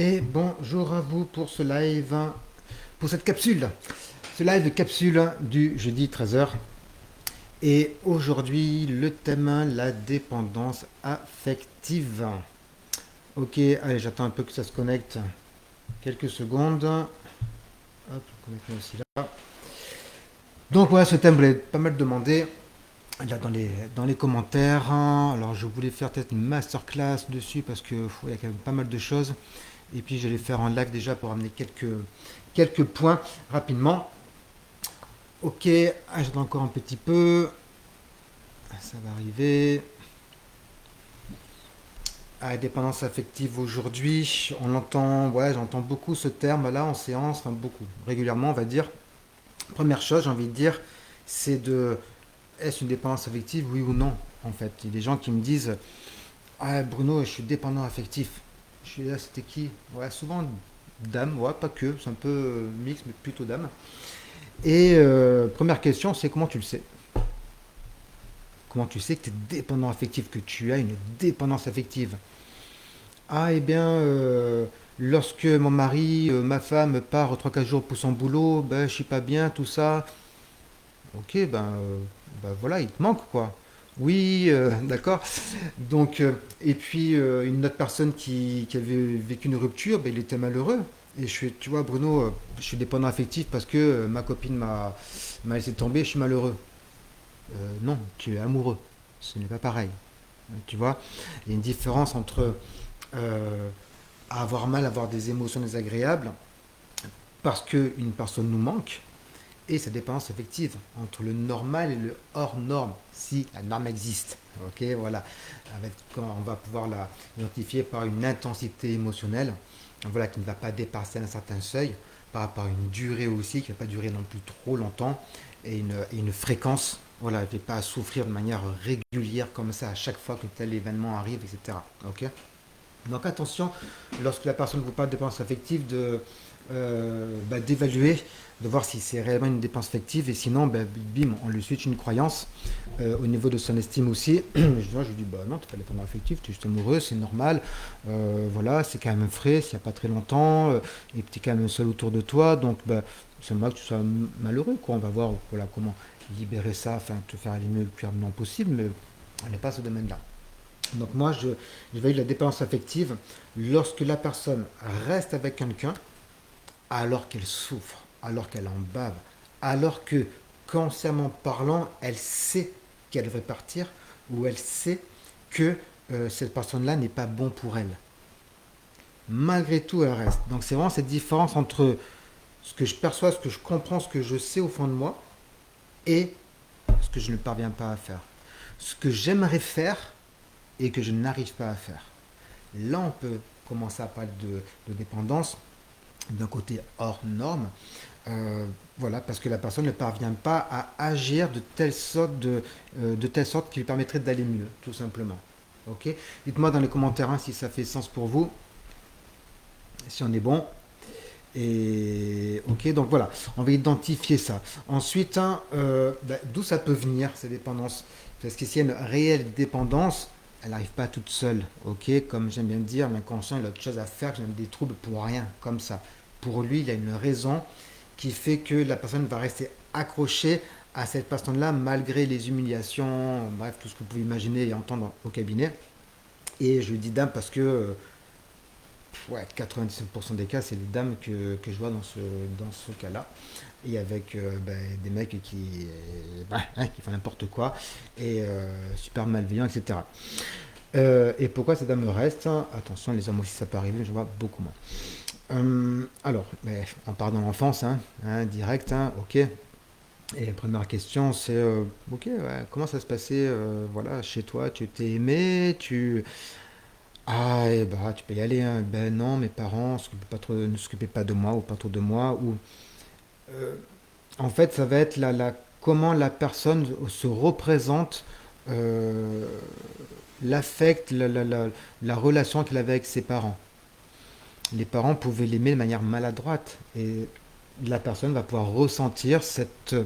Et bonjour à vous pour ce live, pour cette capsule. Ce live capsule du jeudi 13h. Et aujourd'hui, le thème, la dépendance affective. Ok, allez, j'attends un peu que ça se connecte. Quelques secondes. Hop, connecte aussi là. Donc voilà, ce thème, vous l'avez pas mal demandé. Là dans les commentaires. Alors je voulais faire peut-être une masterclass dessus parce que il y a quand même pas mal de choses. Et puis j'allais faire un live déjà pour amener quelques points rapidement. Ok, j'attends encore un petit peu. Ça va arriver. Dépendance affective aujourd'hui, on entend, ouais, j'entends beaucoup ce terme là en séance, enfin beaucoup, régulièrement on va dire. Première chose, j'ai envie de dire, c'est de, est-ce une dépendance affective, oui ou non, en fait. Il y a des gens qui me disent, ah Bruno, je suis dépendant affectif. Je suis là, c'était qui? Ouais, souvent dame, ouais, pas que, c'est un peu mix, mais plutôt dame. Et première question, c'est comment tu le sais? Comment tu sais que tu es dépendant affectif, que tu as une dépendance affective? Ah, eh bien, lorsque mon mari, ma femme part 3 4 jours pour son boulot, ben, je suis pas bien, tout ça. Ok, ben voilà, il te manque quoi. Oui, d'accord. Donc, et puis une autre personne qui avait vécu une rupture, ben, il était malheureux. Et je suis, tu vois, Bruno, je suis dépendant affectif parce que ma copine m'a laissé tomber, je suis malheureux. Non, tu es amoureux. Ce n'est pas pareil. Tu vois, il y a une différence entre euh, avoir mal, avoir des émotions désagréables parce qu'une personne nous manque et sa dépendance affective entre le normal et le hors norme, si la norme existe. Ok, voilà. Quand on va pouvoir la identifier par une intensité émotionnelle, voilà, qui ne va pas dépasser un certain seuil, par rapport à une durée aussi, qui ne va pas durer non plus trop longtemps, et une fréquence, voilà, qui ne va pas souffrir de manière régulière comme ça à chaque fois que tel événement arrive, etc. Ok. Donc attention, lorsque la personne vous parle de dépense affective, d'évaluer, de voir si c'est réellement une dépense affective, et sinon, bim, on lui switch une croyance au niveau de son estime aussi. Je lui dis, bah non, tu n'es pas dépendant affectif, tu es juste amoureux, c'est normal, voilà, c'est quand même frais, s'il n'y a pas très longtemps, et que tu es quand même seul autour de toi, donc c'est normal que tu sois malheureux, quoi. On va voir voilà, comment libérer ça, enfin te faire aller mieux le plus rapidement possible, mais on n'est pas à ce domaine-là. Donc moi, j'évalue la dépendance affective lorsque la personne reste avec quelqu'un alors qu'elle souffre, alors qu'elle en bave, alors que, consciemment parlant, elle sait qu'elle devrait partir ou elle sait que cette personne-là n'est pas bon pour elle. Malgré tout, elle reste. Donc c'est vraiment cette différence entre ce que je perçois, ce que je comprends, ce que je sais au fond de moi et ce que je ne parviens pas à faire. Ce que j'aimerais faire et que je n'arrive pas à faire. Là, on peut commencer à parler de dépendance d'un côté hors norme. Voilà, parce que la personne ne parvient pas à agir de telle sorte qui lui permettrait d'aller mieux, tout simplement. Ok. Dites-moi dans les commentaires si ça fait sens pour vous, si on est bon. Et ok, donc voilà, on va identifier ça. Ensuite, d'où ça peut venir, ces dépendances? Parce que s'il y a une réelle dépendance, elle n'arrive pas toute seule. Ok, comme j'aime bien dire, l'inconscient, il a autre chose à faire que des troubles pour rien, comme ça. Pour lui, il y a une raison qui fait que la personne va rester accrochée à cette personne-là malgré les humiliations, bref, tout ce que vous pouvez imaginer et entendre au cabinet. Et je dis dame parce que ouais, 97% des cas, c'est les dames que je vois dans ce cas-là. Et avec des mecs qui font n'importe quoi et super malveillants, etc. Et pourquoi ces dames restent? Attention, les hommes aussi, ça peut arriver, je vois beaucoup moins. Alors, on part dans l'enfance, direct, ok. Et la première question, c'est, ok, ouais, comment ça se passait, voilà, chez toi? Tu t'es aimé, ah, eh bah, tu peux y aller, hein. Ben non, mes parents ne s'occupaient pas de moi ou pas trop de moi. Ou, euh, en fait, ça va être comment la personne se représente euh, l'affect, la relation qu'elle avait avec ses parents. Les parents pouvaient l'aimer de manière maladroite et la personne va pouvoir ressentir cette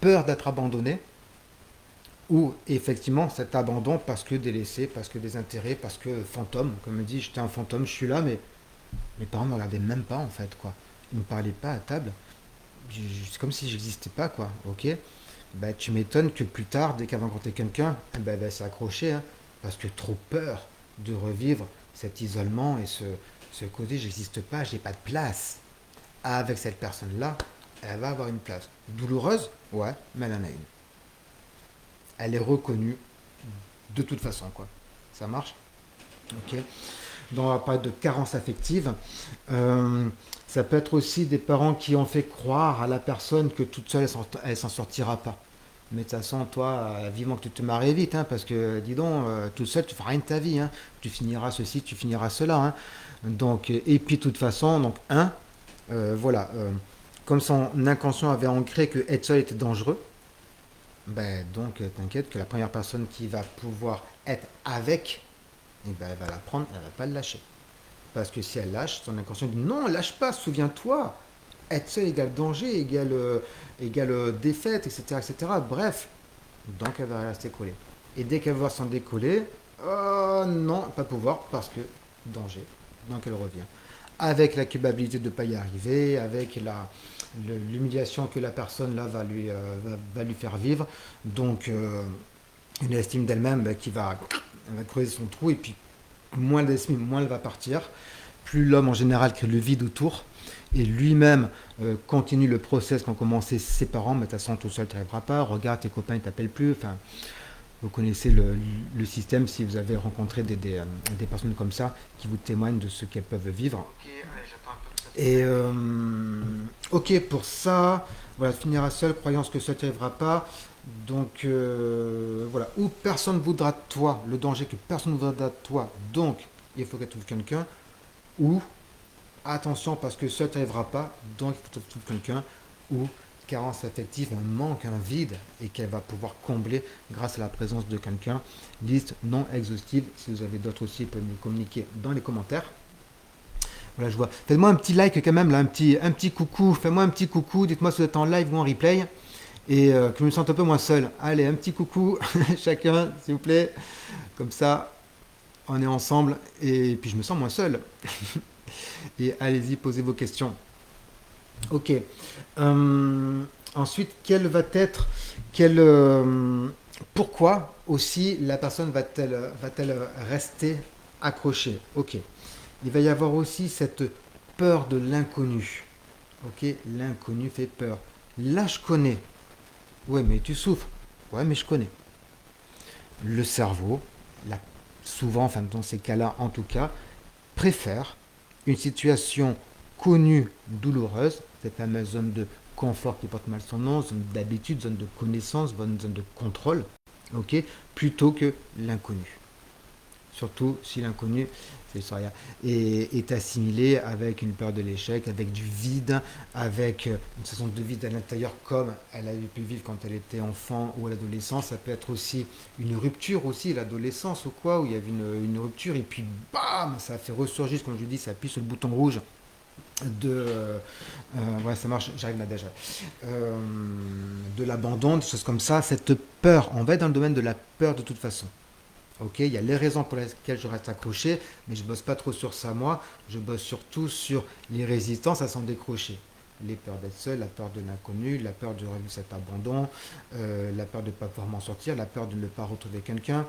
peur d'être abandonnée ou effectivement cet abandon parce que délaissé, parce que désintérêt, parce que fantôme, comme on dit, j'étais un fantôme, je suis là, mais Mes parents me regardaient même pas, en fait, quoi. Ils me parlaient pas à table. C'est comme si j'existais pas, quoi. Ok? Bah, tu m'étonnes que plus tard, dès qu'elle va rencontrer quelqu'un, eh ben, elle va s'accrocher, hein, parce que trop peur de revivre cet isolement et ce côté, j'existe pas, j'ai pas de place. Avec cette personne-là, elle va avoir une place. Douloureuse, ouais, mais elle en a une. Elle est reconnue de toute façon, quoi. Ça marche? Ok. Dans la période de carence affective, euh, ça peut être aussi des parents qui ont fait croire à la personne que toute seule, elle s'en sortira pas. Mais de toute façon, toi, vivement que tu te maries vite, hein, parce que, dis donc, toute seule, tu feras rien de ta vie, hein. Tu finiras ceci, tu finiras cela, hein. Donc, et puis, de toute façon, donc, voilà, comme son inconscient avait ancré que être seul était dangereux, ben, donc, t'inquiète que la première personne qui va pouvoir être avec, eh ben, elle va la prendre, elle va pas le lâcher. Parce que si elle lâche, son inconscient dit non, lâche pas, souviens-toi. Être seul égale danger, égale défaite, etc., etc. Bref, donc elle va rester collée. Et dès qu'elle va s'en décoller, oh non, pas pouvoir, parce que danger. Donc elle revient. Avec la culpabilité de ne pas y arriver, avec l'humiliation que la personne là va lui faire vivre. Donc une estime d'elle-même qui elle va creuser son trou, et puis moins d'estime, moins elle va partir. Plus l'homme en général crée le vide autour, et lui-même continue le process qu'ont commencé ses parents. Mais de toute façon, tout seul, tu n'y arriveras pas. Regarde, tes copains ne t'appellent plus. Enfin, vous connaissez le système si vous avez rencontré des personnes comme ça qui vous témoignent de ce qu'elles peuvent vivre. Et ok, pour ça, voilà, finira seul, croyance que ça ne t'arrivera pas. Donc voilà, ou personne ne voudra de toi, le danger que personne ne voudra de toi, donc il faut qu'elle trouve quelqu'un, ou attention parce que ça ne t'arrivera pas, donc il faut qu'elle trouve quelqu'un, ou carence affective, un manque, un vide, et qu'elle va pouvoir combler grâce à la présence de quelqu'un. Liste non exhaustive, si vous avez d'autres aussi, vous pouvez me le communiquer dans les commentaires. Voilà, je vois. Faites-moi un petit like quand même, là, un petit coucou. Faites-moi un petit coucou. Dites-moi si vous êtes en live ou en replay. Et que je me sente un peu moins seul. Allez, un petit coucou chacun, s'il vous plaît. Comme ça, on est ensemble. Et puis je me sens moins seul. Et allez-y, posez vos questions. Ok. Ensuite, quel va être. Quel, pourquoi aussi la personne va-t-elle rester accrochée? Ok. Il va y avoir aussi cette peur de l'inconnu. Ok, l'inconnu fait peur. Là, je connais. Ouais, mais tu souffres. Ouais, mais je connais. Le cerveau, la- souvent, enfin dans ces cas-là en tout cas, préfère une situation connue, douloureuse, cette fameuse zone de confort qui porte mal son nom, zone d'habitude, zone de connaissance, zone de contrôle, ok, plutôt que l'inconnu. Surtout si l'inconnu est assimilé avec une peur de l'échec, avec du vide, avec une sensation de vide à l'intérieur comme elle a pu vivre quand elle était enfant ou à l'adolescence. Ça peut être aussi une rupture aussi, l'adolescence ou quoi, où il y avait une rupture et puis bam, ça fait ressurgir, comme je dis, ça appuie sur le bouton rouge ouais, ça marche, j'arrive là déjà, euh, de l'abandon, des choses comme ça, cette peur, on va être dans le domaine de la peur de toute façon. Ok, il y a les raisons pour lesquelles je reste accroché, mais je bosse pas trop sur ça moi. Je bosse surtout sur les résistances à s'en décrocher. Les peurs d'être seul, la peur de l'inconnu, la peur de revivre cet abandon, la peur de ne pas pouvoir m'en sortir, la peur de ne pas retrouver quelqu'un,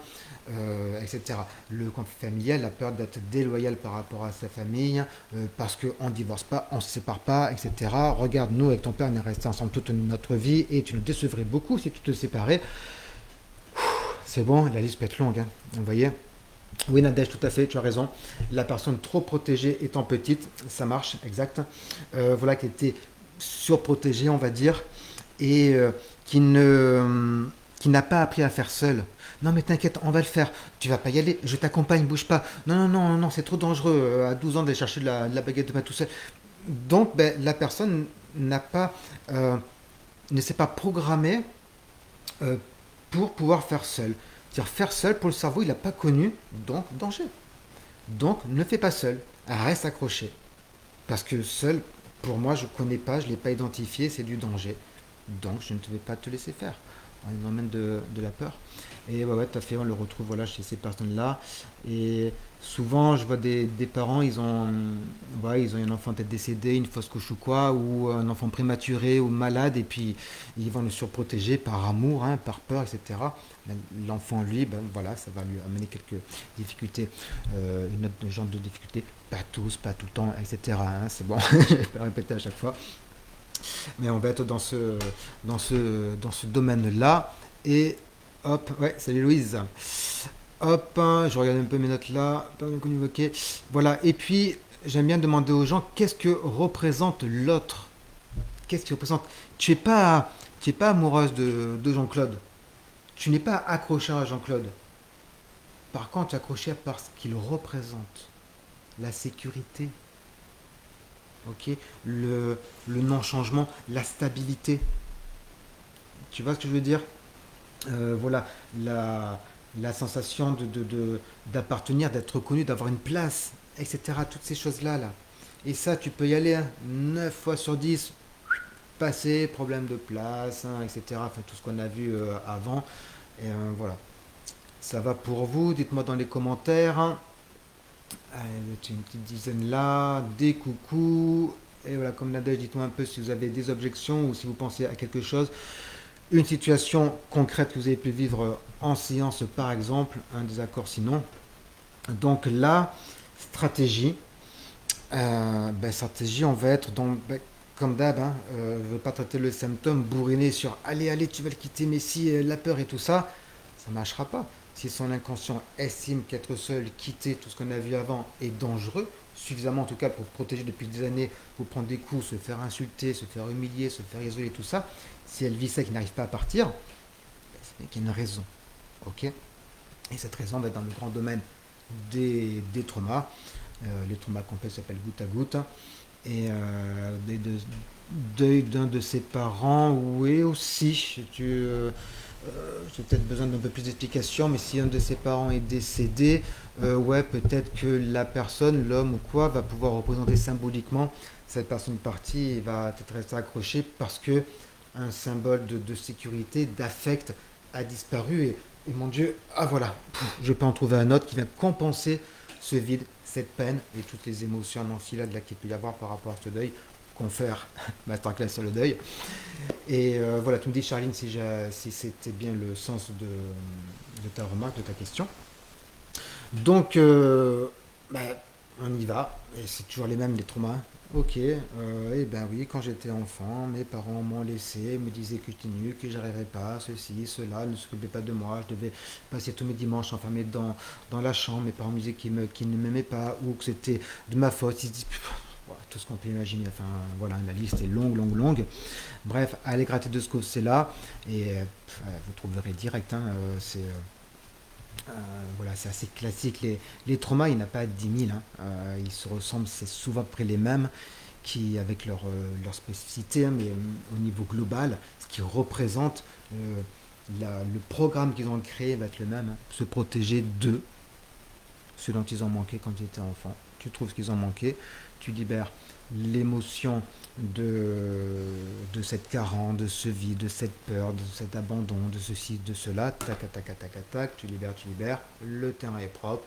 etc. Le conflit familial, la peur d'être déloyal par rapport à sa famille, parce qu'on ne divorce pas, on ne se sépare pas, etc. Regarde, nous avec ton père, on est restés ensemble toute notre vie et tu nous décevrais beaucoup si tu te séparais. C'est bon, la liste peut être longue, hein. Vous voyez? Oui, Nadège, tout à fait, tu as raison. La personne trop protégée étant petite, ça marche, exact. Voilà, qui était surprotégée, on va dire, et qui n'a pas appris à faire seule. Non, mais t'inquiète, on va le faire. Tu vas pas y aller, je t'accompagne, bouge pas. Non, non, non, non, c'est trop dangereux à 12 ans d'aller chercher de la baguette de pain tout seul. Donc, ben, la personne n'a pas, euh, ne s'est pas programmée euh, pour pouvoir faire seul. C'est-à-dire faire seul pour le cerveau, il n'a pas connu, donc danger. Donc ne fais pas seul, reste accroché. Parce que seul, pour moi, je ne connais pas, je ne l'ai pas identifié, c'est du danger. Donc je ne vais pas te laisser faire. dans le domaine de la peur. Et ouais, ouais, tout à fait, on le retrouve voilà, chez ces personnes-là. Et souvent, je vois des parents, ouais, ils ont un enfant peut-être décédé, une fausse couche ou quoi, ou un enfant prématuré ou malade, et puis ils vont le surprotéger par amour, hein, par peur, etc. Mais l'enfant, lui, ben, voilà, ça va lui amener quelques difficultés, une autre genre de difficultés, pas tous, pas tout le temps, etc. Hein, c'est bon, je vais pas répéter à chaque fois. Mais on va être dans ce domaine-là. Et hop, ouais, salut Louise. Hop, hein, je regarde un peu mes notes là. Ok. Voilà, et puis j'aime bien demander aux gens qu'est-ce que représente l'autre. Qu'est-ce qui représente. Tu es pas amoureuse de Jean-Claude. Tu n'es pas accroché à Jean-Claude. Par contre, tu es accroché par ce qu'il représente. La sécurité, ok, le non-changement, la stabilité. Tu vois ce que je veux dire? Voilà, la, la sensation d'appartenir, d'être reconnu, d'avoir une place, etc. Toutes ces choses-là, là. Et ça, tu peux y aller, hein, 9 fois sur 10 passer, problème de place, hein, etc. Enfin, tout ce qu'on a vu avant. Et voilà. Ça va pour vous, dites-moi dans les commentaires, hein. Allez, une petite dizaine là, des coucous. Et voilà, comme Nadège, dites-moi un peu si vous avez des objections ou si vous pensez à quelque chose. Une situation concrète que vous avez pu vivre en séance, par exemple, un désaccord sinon. Donc là, stratégie. Stratégie, on va être dans, comme d'hab, hein, je ne veux pas traiter le symptôme bourriné sur allez, allez, tu vas le quitter, mais si la peur et tout ça, ça ne marchera pas. Si son inconscient estime qu'être seul, quitter tout ce qu'on a vu avant est dangereux, suffisamment en tout cas pour protéger depuis des années, pour prendre des coups, se faire insulter, se faire humilier, se faire isoler, tout ça, si elle vit ça et qu'il n'arrive pas à partir, c'est qu'il y a une raison. Ok. Et cette raison va être dans le grand domaine des traumas. Les traumas complexes s'appellent goutte à goutte. Et deuil d'un de ses parents, oui aussi. J'ai peut-être besoin d'un peu plus d'explications, mais si un de ses parents est décédé, ouais, peut-être que la personne, l'homme ou quoi, va pouvoir représenter symboliquement cette personne partie et va peut-être rester accroché parce que un symbole de sécurité, d'affect a disparu. Et mon Dieu, ah voilà, je peux en trouver un autre qui vient compenser ce vide, cette peine et toutes les émotions en enfilade là qu'il peut y avoir par rapport à ce deuil. Confère masterclass sur le deuil. Et voilà, tu me dis, Charline, si c'était bien le sens de ta remarque, de ta question. Donc, bah, on y va. Et c'est toujours les mêmes, les traumas. Ok, eh ben oui, quand j'étais enfant, mes parents m'ont laissé, me disaient que j'étais nul, que j'arriverais pas, ceci, cela, ne s'occupaient pas de moi, je devais passer tous mes dimanches enfermé dans la chambre, mes parents me disaient qu'ils ne m'aimaient pas, ou que c'était de ma faute, ils se disent, voilà, tout ce qu'on peut imaginer, enfin voilà, la liste est longue, longue, longue. Bref, allez gratter de ce côté-là, et vous trouverez direct, hein, voilà, c'est assez classique. Les traumas, il n'y en a pas 10 000, hein. Ils se ressemblent, c'est souvent à peu près les mêmes, qui, avec leur spécificité, hein, mais au niveau global, ce qui représente le programme qu'ils ont créé va être le même, hein. Se protéger de ce dont ils ont manqué quand ils étaient enfants. Tu trouves ce qu'ils ont manqué, tu libères l'émotion de cette carence, de ce vide, de cette peur, de cet abandon, de ceci, de cela, tac, tac, tac, tac, tac, tu libères, le terrain est propre.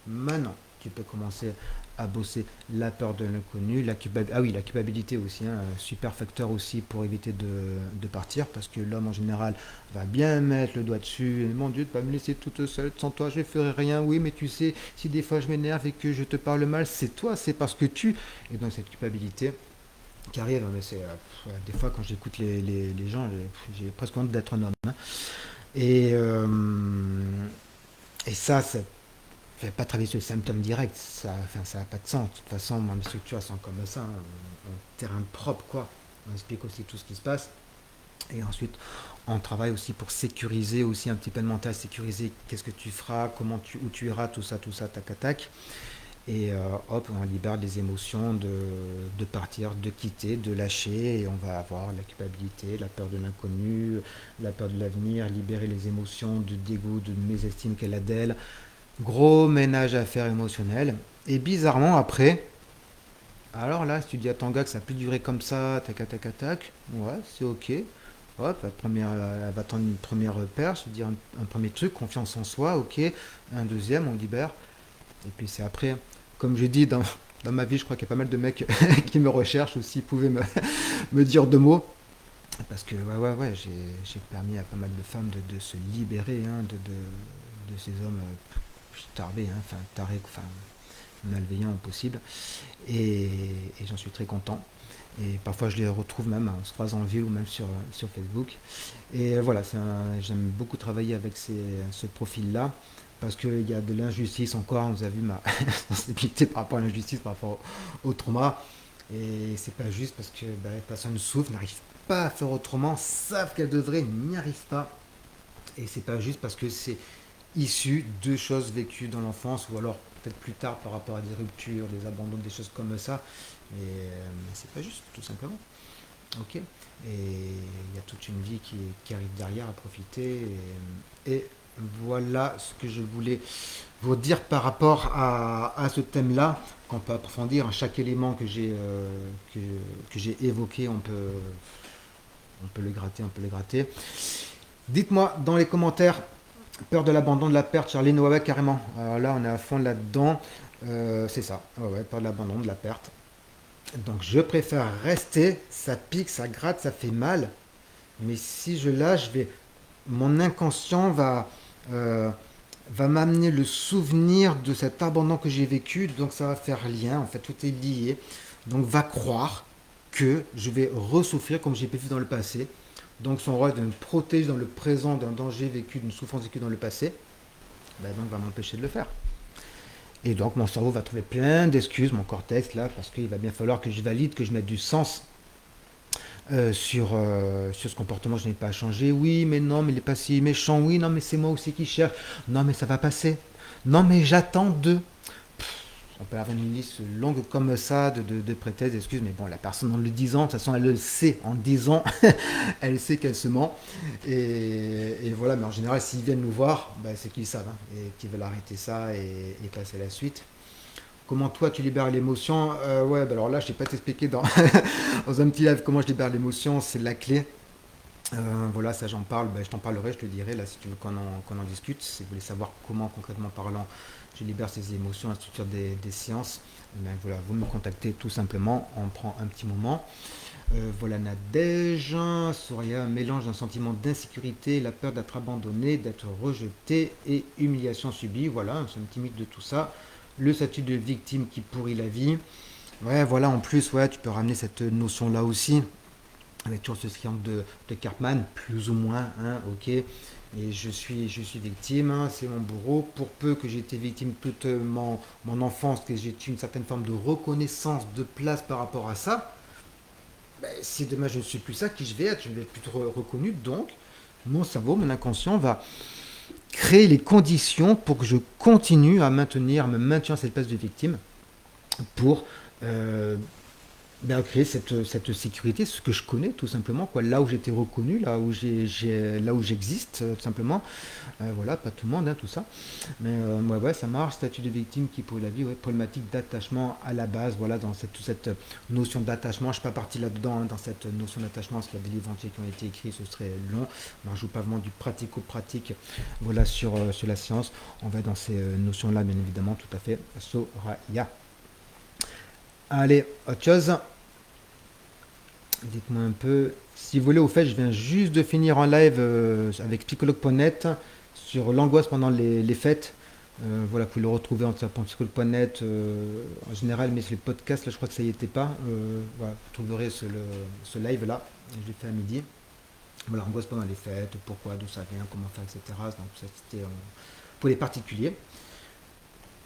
Maintenant, tu peux commencer à bosser la peur de l'inconnu, ah oui, la culpabilité aussi, hein, super facteur aussi pour éviter de partir, parce que l'homme en général va bien mettre le doigt dessus, et, mon Dieu, tu vas me laisser toute seule, sans toi je ne ferai rien, oui, mais tu sais, si des fois je m'énerve et que je te parle mal, c'est toi, c'est parce que tu... Et donc cette culpabilité qui arrive, mais c'est... des fois quand j'écoute les gens, j'ai presque honte d'être un homme, hein. Et, et ça, je vais pas travailler sur le symptôme direct, ça, enfin, ça n'a pas de sens. De toute façon, moi, mes structures sont comme ça, hein, en terrain propre, quoi. On explique aussi tout ce qui se passe. Et ensuite, on travaille aussi pour sécuriser aussi un petit peu le mental, sécuriser qu'est-ce que tu feras, où tu iras, tout ça, tac, tac, tac. Et hop, on libère les émotions de partir, de quitter, de lâcher. Et on va avoir la culpabilité, la peur de l'inconnu, la peur de l'avenir, libérer les émotions de dégoût, de mésestime qu'elle a d'elle. Gros ménage à faire émotionnel. Et bizarrement, après, alors là, si tu dis à ton gars que ça a pu durer comme ça, tac, tac, tac, tac, ouais, c'est ok. Hop, elle va tendre une première perche, dire un premier truc, confiance en soi, ok. Un deuxième, on libère. Et puis c'est après, comme je dis dans ma vie, je crois qu'il y a pas mal de mecs qui me recherchent aussi, pouvaient me dire deux mots. Parce que ouais, j'ai permis à pas mal de femmes de se libérer hein, de ces hommes tarbés, hein, enfin tarés, enfin malveillants au possible. Et j'en suis très content. Et parfois je les retrouve même, on se croise en ville ou même sur Facebook. Et voilà, j'aime beaucoup travailler avec ce profil-là parce qu'il y a de l'injustice encore. On vous a vu ma sensibilité par rapport à l'injustice, par rapport au trauma. Et c'est pas juste parce que bah, les personnes souffrent, n'arrivent pas à faire autrement, savent qu'elles devraient, n'y arrivent pas. Et c'est pas juste parce que c'est issu de choses vécues dans l'enfance ou alors peut-être plus tard par rapport à des ruptures, des abandons, des choses comme ça. Mais c'est pas juste, tout simplement. Ok. Et il y a toute une vie qui arrive derrière à profiter. Et voilà ce que je voulais vous dire par rapport à ce thème-là, qu'on peut approfondir. Chaque élément que, que j'ai évoqué, on peut le gratter, on peut le gratter. Dites-moi dans les commentaires, peur de l'abandon, de la perte, Charline, ouais, ouais, carrément. Alors là, on est à fond là-dedans. C'est ça, ouais, ouais, peur de l'abandon, de la perte. Donc je préfère rester, ça pique, ça gratte, ça fait mal. Mais si je lâche, mon inconscient euh, va m'amener le souvenir de cet abandon que j'ai vécu. Donc ça va faire lien, en fait, tout est lié. Donc va croire que je vais ressouffrir comme j'ai pu vivre dans le passé. Donc son rôle de me protéger dans le présent d'un danger vécu, d'une souffrance vécue dans le passé, ben donc va m'empêcher de le faire. Et donc mon cerveau va trouver plein d'excuses, mon cortex là, parce qu'il va bien falloir que je valide, que je mette du sens sur ce comportement, je n'ai pas à changer. Oui, mais non, mais il est pas si méchant. Oui, non, mais c'est moi aussi qui cherche. Non, mais ça va passer. Non, mais j'attends de. On peut avoir une liste longue comme ça de prétextes, d'excuses, mais bon, la personne en le disant, de toute façon, elle le sait. En le disant, elle sait qu'elle se ment. Et voilà, mais en général, s'ils viennent nous voir, bah, c'est qu'ils savent hein, et qu'ils veulent arrêter ça et passer à la suite. Comment toi tu libères l'émotion ouais, bah alors là, je ne sais pas t'expliquer dans un petit live comment je libère l'émotion, c'est la clé. Voilà, ça j'en parle, bah, je t'en parlerai, je te le dirai là si tu veux qu'on en discute. Si vous voulez savoir comment concrètement parlant je libère ces émotions à la structure des séances, ben, voilà, vous me contactez tout simplement, on prend un petit moment. Voilà Nadège, Souria, un mélange d'un sentiment d'insécurité, la peur d'être abandonné, d'être rejeté et humiliation subie. Voilà, c'est un petit mythe de tout ça. Le statut de victime qui pourrit la vie. Ouais, voilà, en plus, ouais, tu peux ramener cette notion-là aussi, avec toujours ce triangle de Karpman, plus ou moins, hein, ok. Et je suis victime, hein, c'est mon bourreau. Pour peu que j'ai été victime toute mon enfance, que j'ai une certaine forme de reconnaissance de place par rapport à ça, ben, si demain je ne suis plus ça, qui je vais être, je vais être plutôt reconnu. Donc, mon cerveau, mon inconscient va créer les conditions pour que je continue à me maintenir cette place de victime pour euh, ben, créer cette sécurité, ce que je connais tout simplement, quoi, là où j'étais reconnu, là où j'existe, tout simplement. Voilà, pas tout le monde, hein, tout ça. Mais ouais, ouais, ça marche. Statut de victime qui pour la vie, ouais, problématique d'attachement à la base, voilà, dans toute cette notion d'attachement. Je ne suis pas parti là-dedans, hein, dans cette notion d'attachement, parce qu'il y a des livres entiers qui ont été écrits, ce serait long. On ne rajoute pas vraiment du pratico-pratique, voilà, sur la science. On va dans ces notions-là, bien évidemment, tout à fait. Soraya. Allez, autre chose. Dites-moi un peu. Si vous voulez, au fait, je viens juste de finir en live avec psychologue.net sur l'angoisse pendant les fêtes. Voilà, vous pouvez le retrouver en tapant psychologue.net en général, mais sur les podcasts, là, je crois que ça y était pas. Voilà, vous trouverez ce live-là. Je l'ai fait à midi. Voilà, angoisse pendant les fêtes, pourquoi, d'où ça vient, comment faire, etc. Donc, ça, c'était pour les particuliers.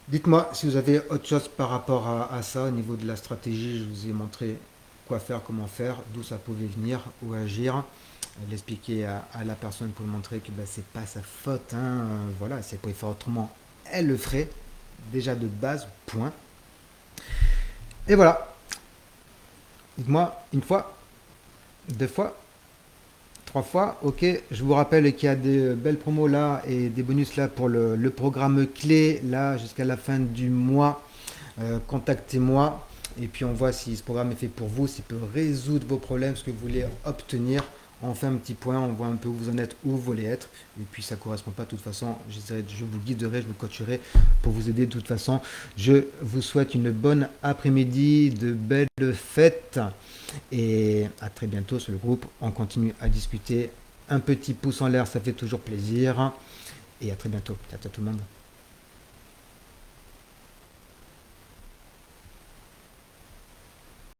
Dites-moi si vous avez autre chose par rapport à ça au niveau de la stratégie. Je vous ai montré quoi faire, comment faire, d'où ça pouvait venir, où agir. L'expliquer à la personne pour lui montrer que bah, c'est pas sa faute. Hein, voilà, si elle pouvait faire autrement, elle le ferait. Déjà de base, point. Et voilà. Dites-moi une fois, deux fois, trois fois. Ok, je vous rappelle qu'il y a des belles promos là et des bonus là pour le programme clé là jusqu'à la fin du mois. Contactez-moi et puis on voit si ce programme est fait pour vous, s'il peut résoudre vos problèmes, ce que vous voulez obtenir. On fait un petit point, on voit un peu où vous en êtes, où vous voulez être. Et puis ça ne correspond pas, de toute façon, je vous guiderai, je vous coacherai pour vous aider de toute façon. Je vous souhaite une bonne après-midi, de belles fêtes. Et à très bientôt sur le groupe. On continue à discuter. Un petit pouce en l'air, ça fait toujours plaisir. Et à très bientôt. Ciao, ciao tout le monde.